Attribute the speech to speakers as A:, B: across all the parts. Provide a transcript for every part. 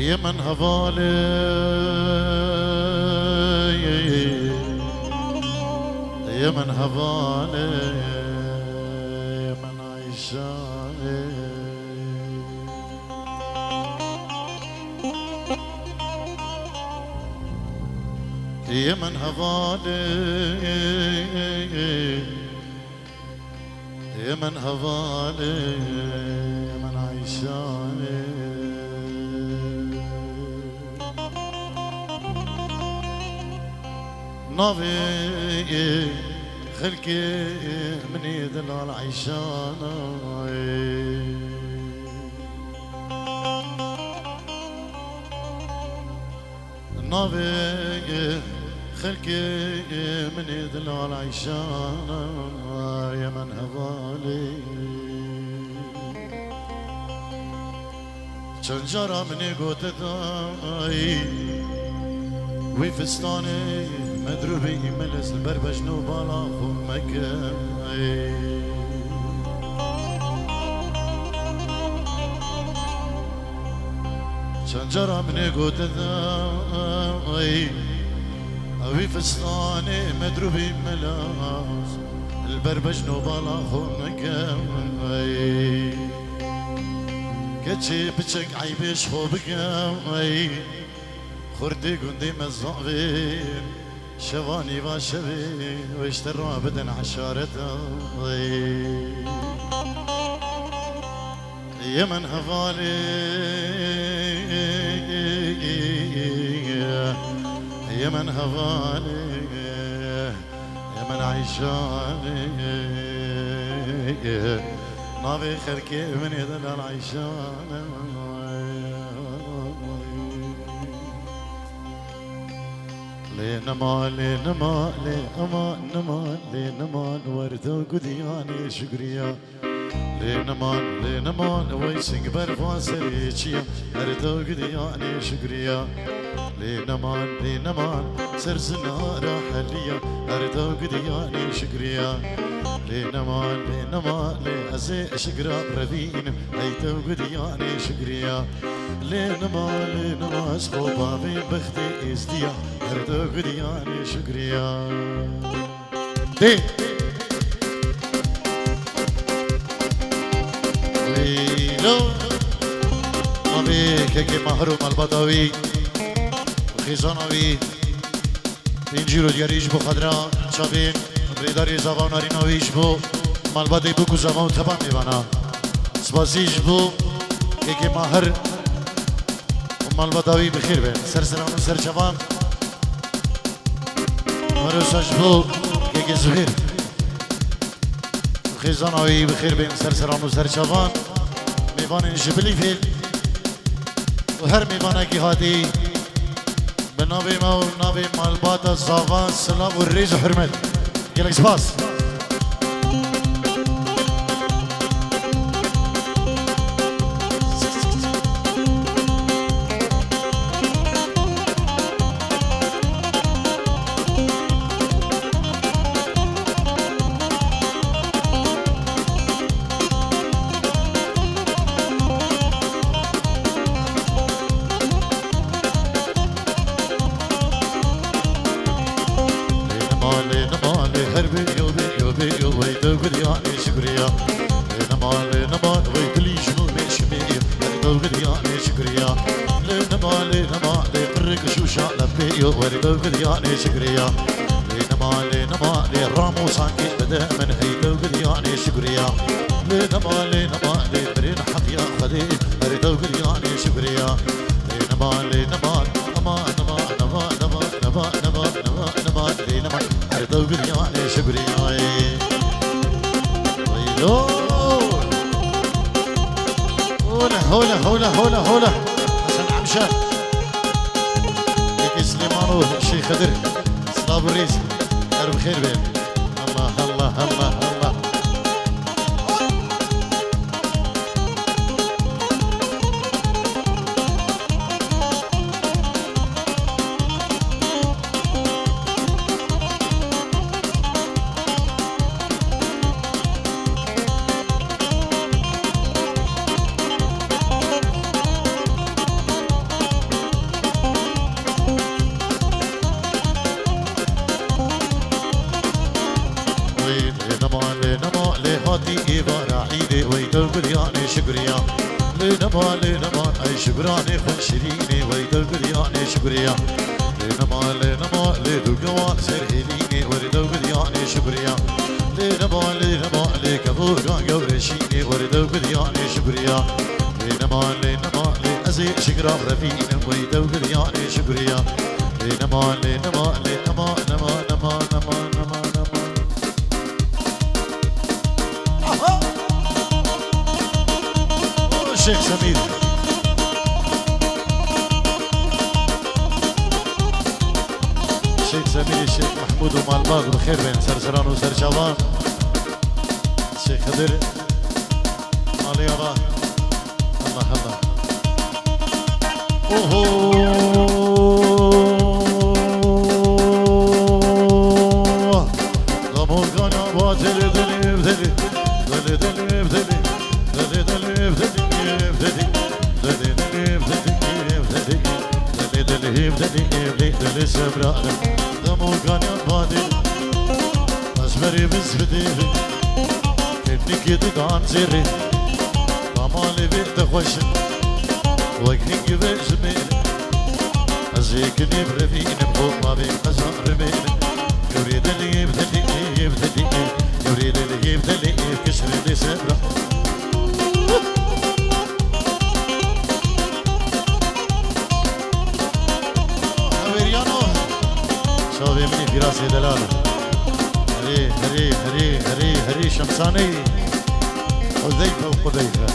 A: يا من هضالي يا من هضالي يا من عيشاني يا من هضالي يا من هضالي يا من عيشاني نافي خلقي من يدل على عيشاني نافي خلقي من يدل على عيشاني يا من هضالي شنجرة من قوت داي وفستاني مدروبي ملز البربج نوبالا خمك شنجرة من قوت داي وفستاني مدروبي ملز البربج نوبالا خمك كتشي بتشك عيبش خوبك خردي قندي مزعبين شواني واشبي واشتروا بدن عشارته يا من هفالي يا من هفالي يا من عيشاني نافي خركي من يدل العيشاني لينما لينما لينما نما لينما وردو قدياني شكريا لينما لينما ويسنق برفاسري چيا وردو قدياني شكريا لينما لينما سرزنا راحليا وردو قدياني شكريا لينما لينما لأزي شكرا برذين هيتو قدياني شكريا لينما لينما سخوبا في بختي ازديا هردو قدياني شكريا دي ليلو مامي كيكي محروم البدوي وخيزانوي انجيرو دياريش بو خدرا شابين بريداري زبان نارينويش بو مالبادي بو كزبان تبان ميبانا سباسيش بو كيكي ماهر مالباداوي بخير بين سرسران وسرچوان مروساش بو كيكي زهير خيزانوي بخير بين سرسران وسرچوان ميبان جبلي فيل وهر ميبانا كي هادي بنابي مو نابي مالبادا زافان سلام والريز وحرمت قالك سباس وردو قدياني شكريا لينما لينما ليرامو سانكي بدا من هيدو قدياني شكريا لينما لينما ليبرين حقيا خدي وردو قدياني شكريا لينما لينما نما نما نما نما نما نما نما نما لينما وردو قدياني شكريا ويلو هولا هولا هولا هولا هولا حسن عمشان سليمان الشيخ خضر صلاب الريس دار بخير بين الله الله الله الله شكريا لنما لنما أي شكراني خن شريني ويدو قرياني شكريا لنما لنما لدو قوان سرهليني وردو قرياني شكريا لنما لنما لكفوقان قورشيني وردو قرياني شكريا لنما لنما لأزي شكرا رفين ويدو قرياني شكريا لنما لنما لنما نما نما نما نما نما الشيخ سمير الشيخ سمير الشيخ محمود ومالباغ بخير بين سرسران وسرشوان الشيخ خضر مالي الله الله الله ضمور كان باطل دلي بدلي دلي دلي بدلي دلي دلي بدلي دلي سبرانا دمو كان ينبادل أزمري بزبديري كني كده دان زيري طمالي بيت خوشن وقني بزمير أزيكني برفين بخوف ما بين قزان رمين يريد اللي يبدلي يبدلي يريد اللي يبدلي كسر اللي سبرا شوفي مني في راسي دلالة هري هري هري هري هري شمساني حذيفة وقذيفة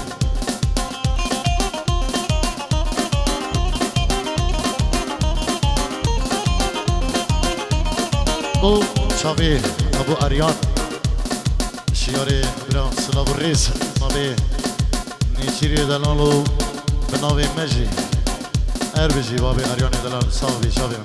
A: بو شوفي أبو أريان شياري برا سلاف الرئيس نبي نيشيري دلالو بناوي مجي أربجي بابي أريان دلال صافي شوفي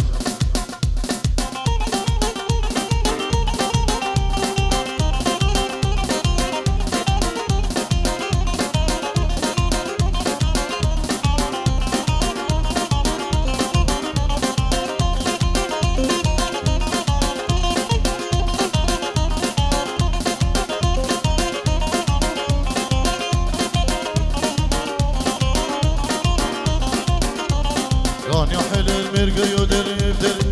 A: كان يحل المرقي ودلي بدلي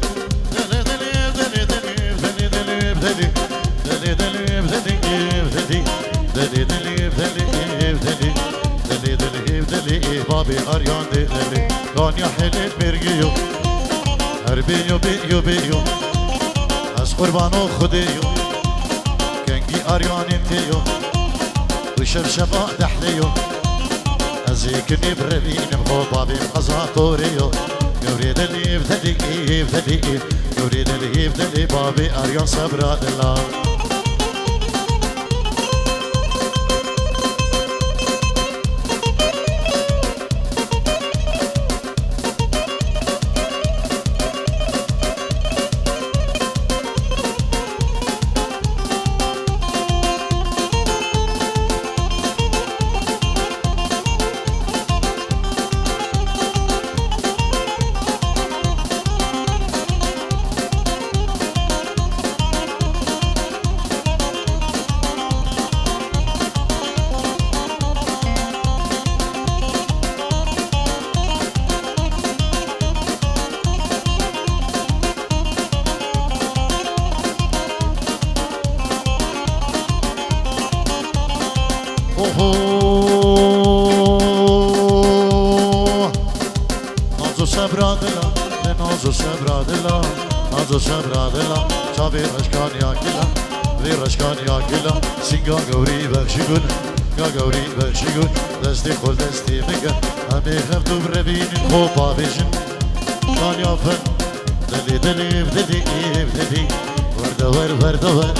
A: دلي دلي بدلي دلي دلي بدلي دلي دلي بدلي بدلي دلي دلي بدلي بدلي دلي دلي بدلي بابي أريان دلي كان يحل المرقي هربيو بيو بيو از قربانو خديو كنجي أريان انتيو وشبشبا دحليو أزيكني بربين بخو بابي قزاطوريو يريد اللي يبتدي يبتدي يريد اللي يبتدي بابي أريان صبر الله نازو صبر دلا نازو صبر دلا نازو صبر دلا شافي رشكان يا كلا في رشكان يا كلا سينغا غوري بخشيغون غوري بخشيغون دستي خل دستي مكن همي خفتو بربين خوبا بيشن كان يافن دلي دلي بدلي بدلي ورده ور ورده ور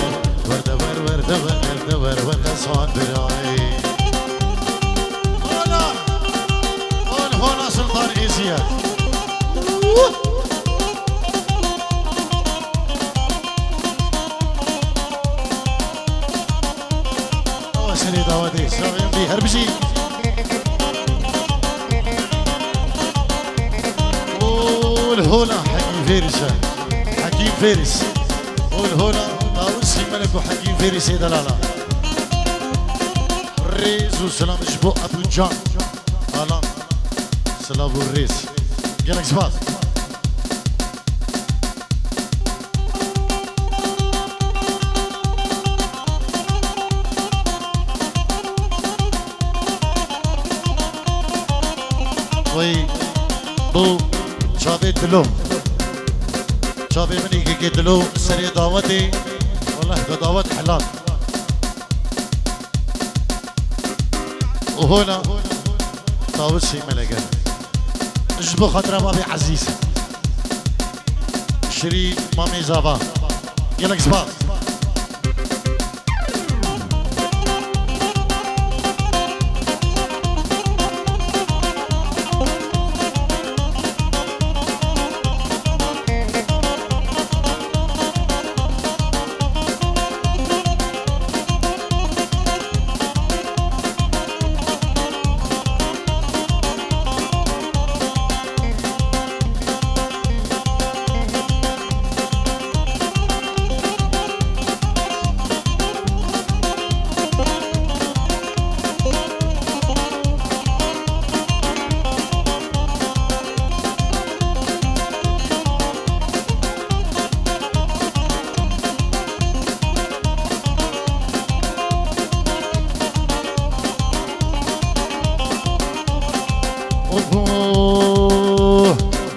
A: ورده ور ورده ور ورده ور ورده صان براي هنا سلطان إيزياد وسني داودي سويم بي هربجي قول هنا حكيم فارس حكيم فارس قول هنا داوسي ملك وحكيم فارس دلاله الريز وسلام جبو ابو جان هلا سلام الريز قالك سباس وي بو شابي دلو شابي مني كي دلو سري دعوتي والله دعوت حلال وهنا طاوسي ملقا اجبو خاطر بابي عزيز شريف مامي زافا يلك سباس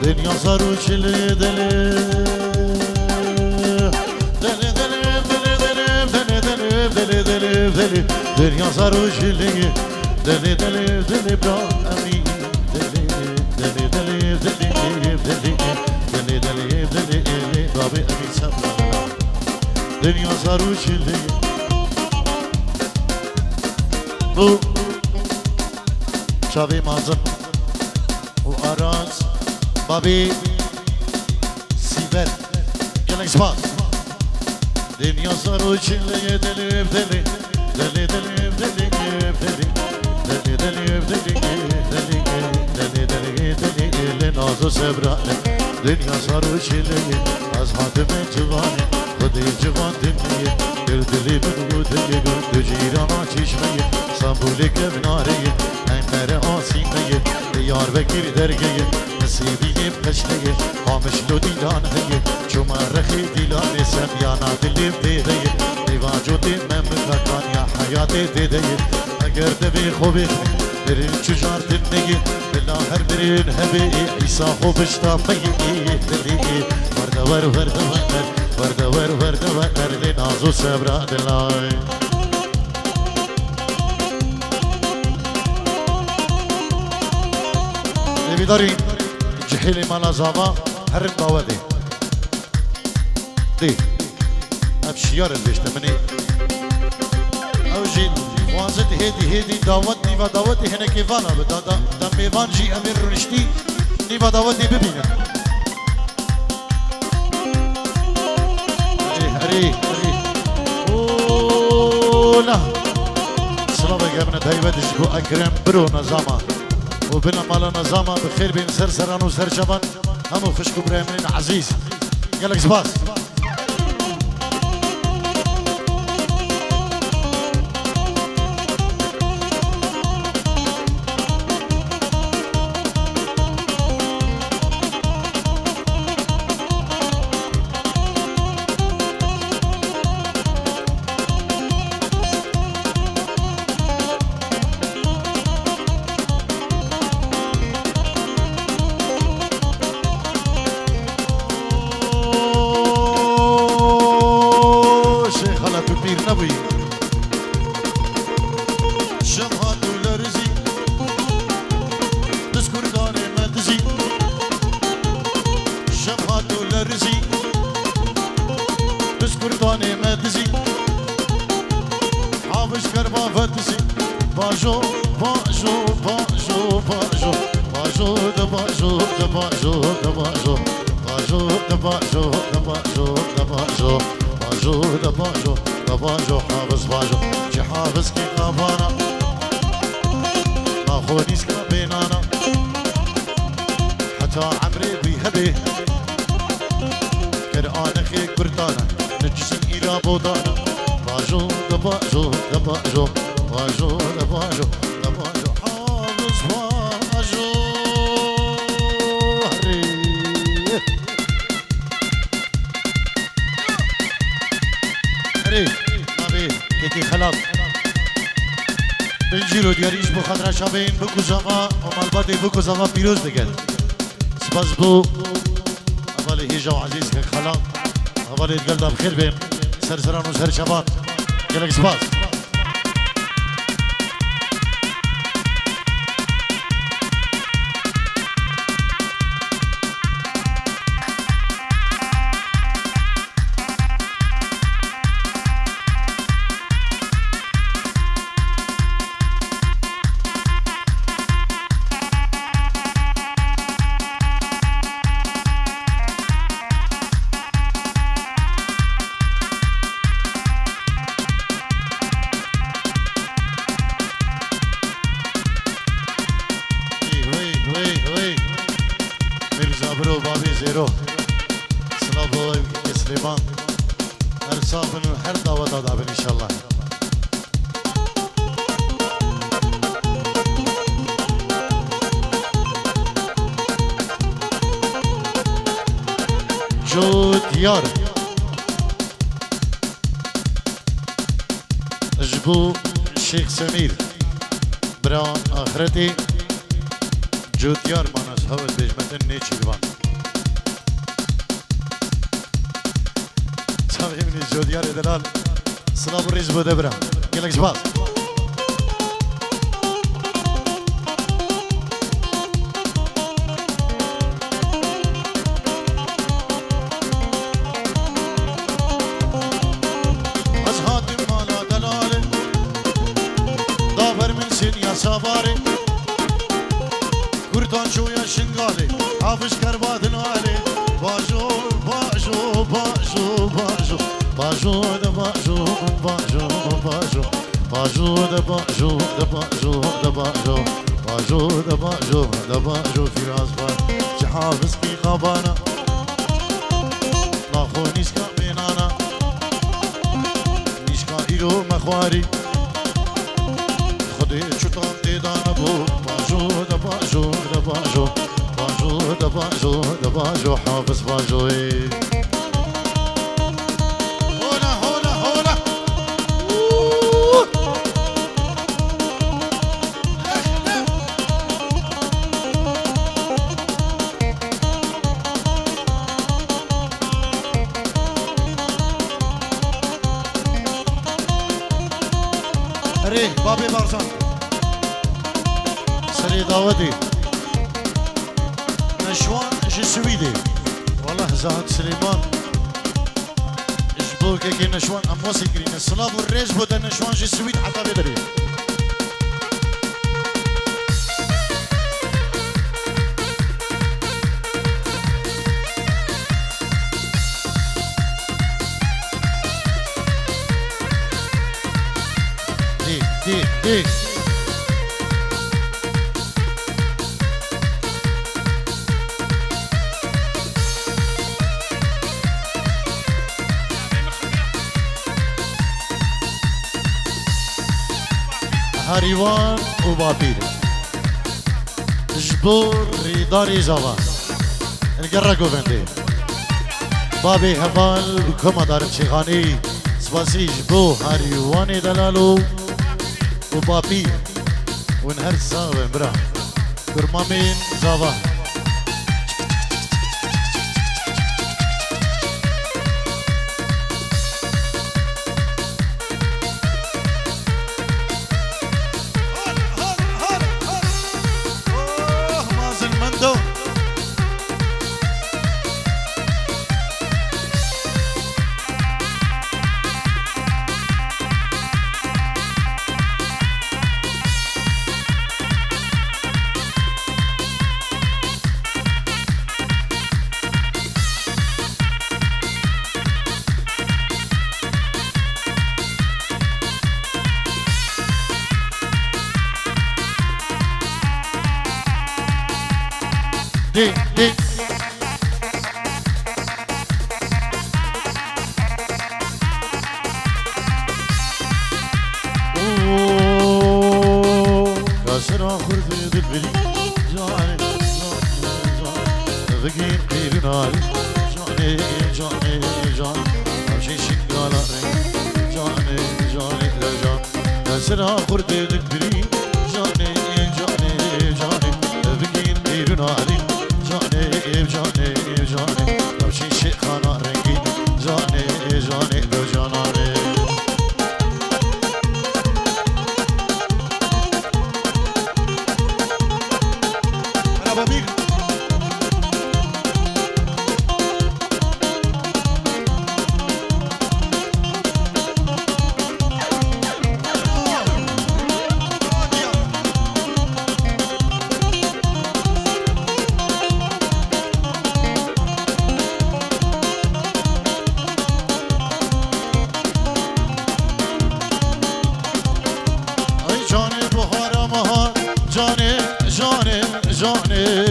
A: دنیا زارو چلی دلی دلی دلی دلی دلی دلی دلی دلی دلی دنیا زارو چلی دلی دلی دلی برا امی دلی دلی دلی دلی دلی دلی دلی دلی بابی امی سبلا دنیا زارو چلی بو شاوی مازن و آراز بابی سیبر گلک سپاس دنیا سارو چلی دلی دلی دلی دلی دلی دلی دلی دلی دلی دلی دلی دلی دلی ناز و سبرانه دنیا سارو چلی از حاتم جوانه خودی جوان دمیه دلی بدو دلی دو جیرانا چشمه سامبولی که بناریه انقره آسیمه یار بگیر درگه نصیبی پشته خامش لو دیلان هیه چوما رخی دیلان سمیانا دلیم دیده دیواجو دی ممکان یا حیات دیده اگر دبی خوبی برین چجار دنگی بلا هر برین هبی ایسا خوبش تامی دلی وردور وردور وردور وردور لنازو سبرا دلای داری جهیل مالا زاوا هر باودی دی اب شیار البشته منی او جی وانزت هیدی دعوت نیوا دعوتی هنه که وانا بدا دا میوان جی امیر رونشتی نیوا دعوتی ببینه هری اوه سلام اگرمنه دایوه دشگو اکرم برو نظاما وبنا مالا نظاما بخير بين سرسران وسرشبان همو خشكو بريمين عزيز قالك سباس باجو باجو باجو حافظ باجو هري نبي كي خلاص بنجيرو دیاریش بو خاطر شابین بو کوزاوا مالباتی بو کوزاوا پیروز دگل سپاس بو اولی هیجا عزیز که خلا اولی دگل دا بخیر بیم سرسران و سر شبان گلک سپاس برو بابی زیرو سلام بابی سلیمان هر صابن و هر دعوت دابن انشالله جو دیار جبو شیخ سمیر بران آخرتی جو دیار مانس هوت بجمتن نیچیلوان صاحبی جو دیار دلال سلام ریز بوده برام گلک سپاس از هاتم مالا دلاله داور من سن یا سواره kurtan şoya şingale hafız kervadın ale bajo bajo bajo bajo bajo da bajo bajo bajo bajo da bajo da bajo da bajo bajo da bajo da bajo firaz var hafız ki qabana la khonis ka benana nişka ilo makhwari خدي شطان ديدانا بو باجو دا باجو دا باجو باجو دا باجو دا باجو حافظ باجو هولا هولا هولا ري بابي بارزان سري داودي نشوان جسويدي والله زاد سليمان اجبوك كي نشوان اموسي كرين الصلاب والريج بودا نشوان جسويد حتى بدري دي هاريوان وبابير جبور ريداري زوا القرة قوفندي بابي هبال بكما دارم شيخاني سباسي جبو هاريواني دلالو وبابير ونهر ساوين برا برمامين زوا دي بگی بیروناری جانی جانی جانی همچین شنگالاره جانی جانی جان نسرا خورده دل بری جانی جانی جانی بگی بیروناری جانی جانی جانی همچین شیخانا رنگی جانی جانی دو جانانه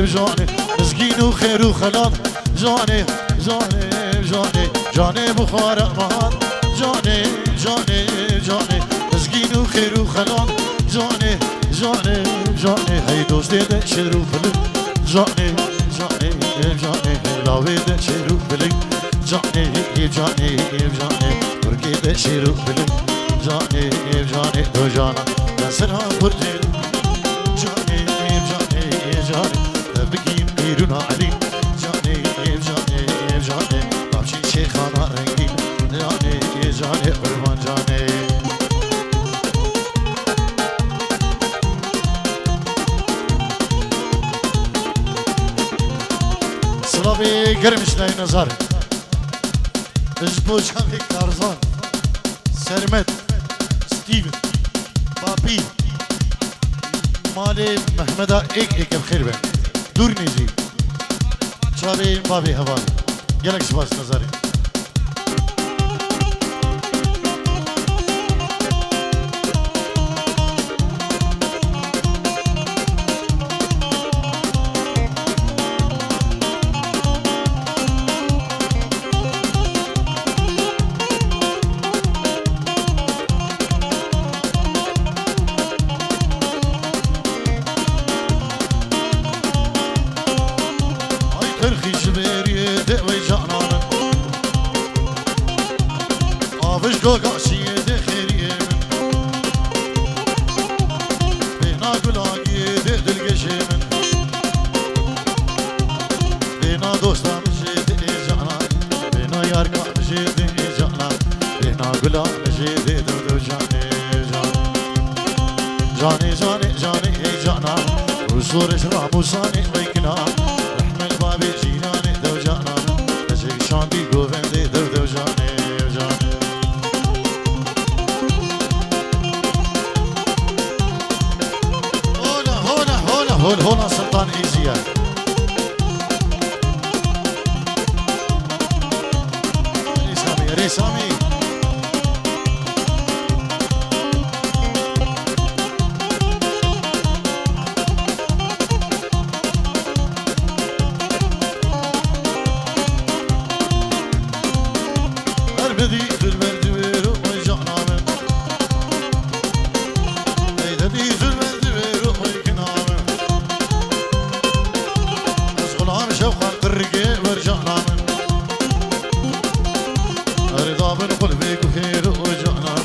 A: جانه مسكين وخير وخلاط جاني جاني جاني جاني بخار مهار جاني جاني جاني مسكين وخير وخلاط جاني جاني جاني هي دوستي ده شروع فلك جاني جاني جاني لاوي ده شروع فلك جاني جاني جاني بركي ده شروع فلك جاني جاني دو جانا نسرها برجل جاني جاني جاني بگیم بیرون علی جانی جانی جانی باشی شیخانا رنگین جانی جانی قربان جانی سلابی گرمش نای نظر ازبو جامی کارزان سرمت ستیون بابی مالی محمدا ایک بخیر بین دور نیزی چاوی بابی حوالی گلک سپاس نظاره گوگا شیده خیریه من بینا گلاگیده دلگشه من بینا دوستم جیده جانم بینا یارکام جیده جانم بینا گلام جیده دو جانه جانه جانه جانه جانم حضورش راموسانه بیکنام رحمت بابی جیرانه دو جانم نجیب شاندی گوونده دو جانه هنا سلطان ايزيا ريسامي ريسامي اربدي في البرد ويرو ويجعنا من ايدي في البرد ويرو ويكنا شوقا الرقي ورجعنا من رضا بن قلبي قهير ورجعنا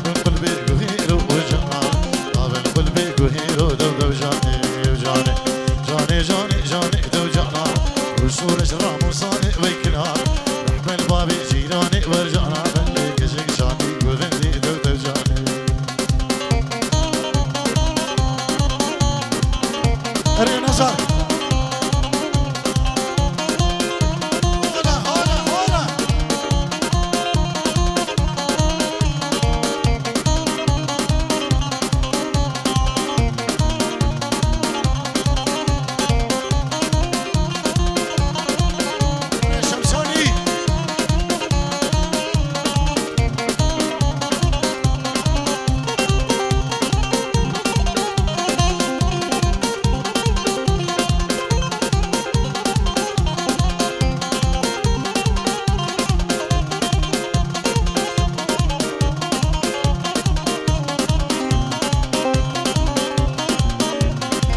A: من قلبي قهير ورجعنا من قلبي قهير دو جاني جاني جاني جاني جاني دو جانا وصور شرام وصاني ويكنا رحمة البابي جيراني ورجعنا من كشك شاني وذني دو جاني أري نصر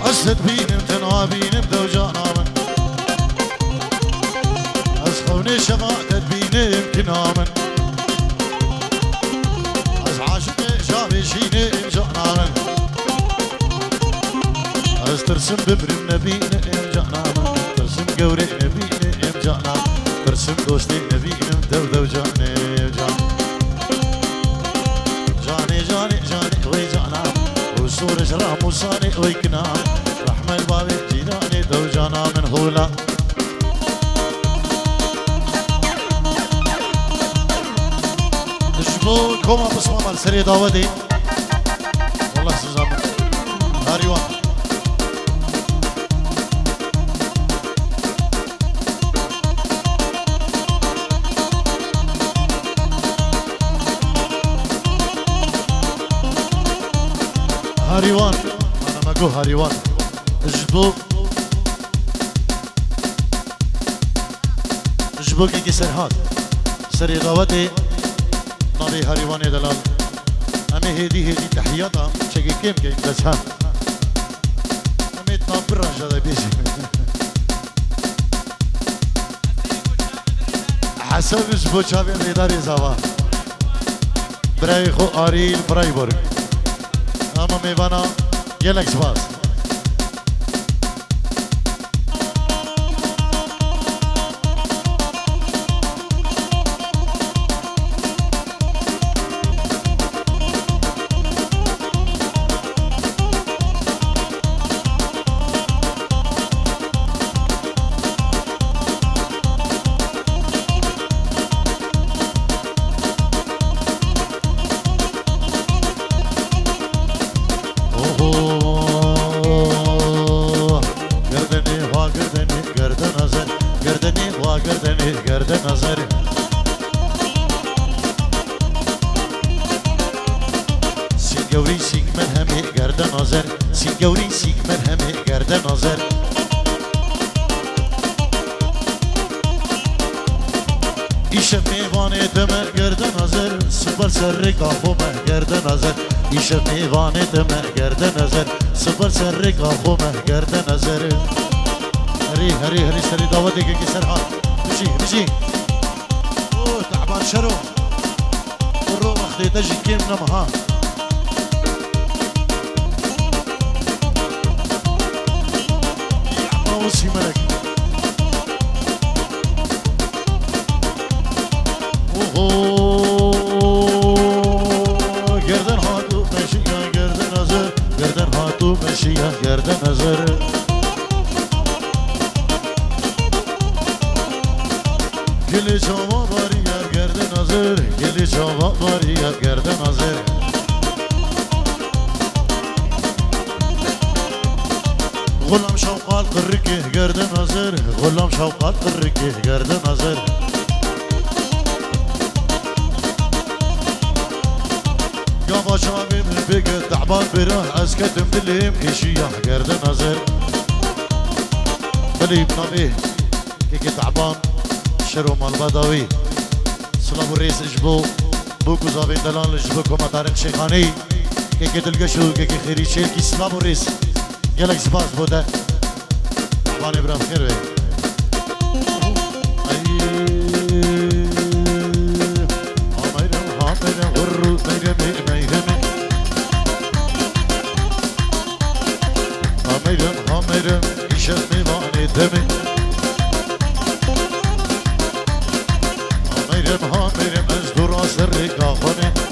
A: أسد بينم تنوابينم دو جانامن شفاعة بيني كنامن از عاشق شابي شيني جانامن از ترسم ببرم نبيني جانامن ترسم قوري نبيني جانامن ترسم دوستي نبيني دو جاني جاني جاني جاني وي جانامن وصور شرام وصاني وي كنام رحمة البابي جيراني دو جانامن هولا شبو كوما بصمام السري داودي والله سزام هاريوان هاريوان انا ما اقول هاريوان جبو كي سرهاد سري داودي نبي هاريوان دلال امي هدي تحياتها شكي كيم كي بسها امي تنبر هذا بيجي حسب جبو شابي ريداري زوا برايخو اريل فرايبورغ اما ميوانا يلكس باز گوری سیک من همه گرده نظر ایشه میوانه دمه گرده نظر سپر سر کافو مه گرده نظر ایشه میوانه دمه گرده نظر سپر سر کافو مه گرده نظر هری هری هری سری داوتی که سر ها بجی اوه تعبان شرو رو وقتی تجی کم نمها وصي ملك گردن هاتو مشيا گردن نظر گردن هاتو مشيا گردن نظر گلی چاوا باریا گردن نظر گلی چاوا باریا گردن نظر غلام شوقات قركه گرد نظر غلام شوقات قركه گرد نظر يا باشامي من بقى تعبان براه اسكتم بالهم اشياح گرد نظر بلي بنبيه كيكي تعبان شرو مال بدوي سلام الرئيس اجبو بوكو زابين دلان اجبو كوما طارق شيخاني كيكي تلقشو كيكي خيري شيركي سلام الرئيس يلك سباس بوده واني برام خير بي هاميرم غرو هاميرم إشت ميواني دمي هاميرم ازدورا سري كافوني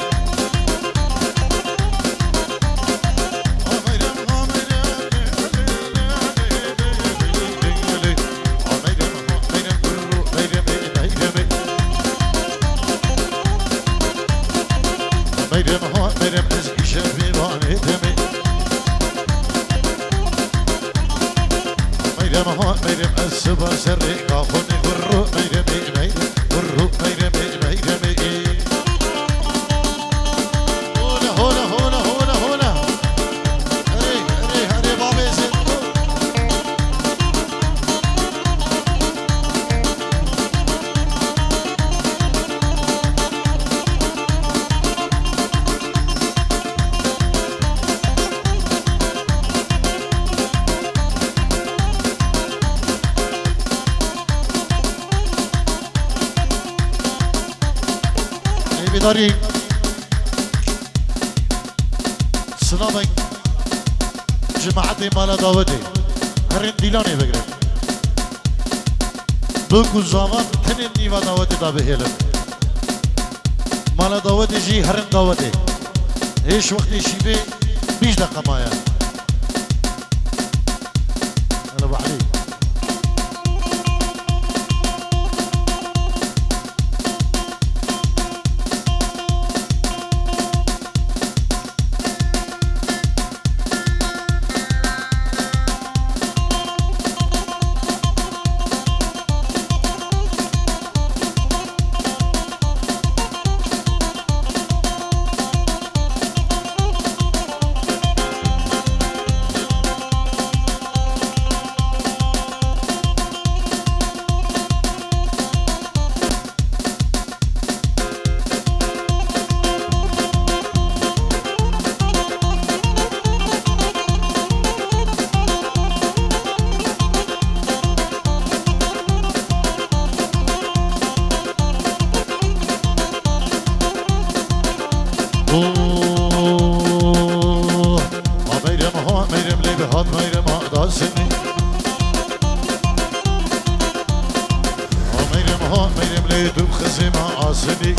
A: السبا سري كافوني غرو ميرمي غرو ميرمي هونا هري بابي زين بداري سلامك جماعتي مالا داودي هرين ديلاني بقرب بلکو زمان تنين نيوا داودي دا بهيلم مالا داودي جي هرين داودي ايش وقت شيبه 20 دقيقة مايا أنا بعلي ميرم لي دوب خزيمة عاسني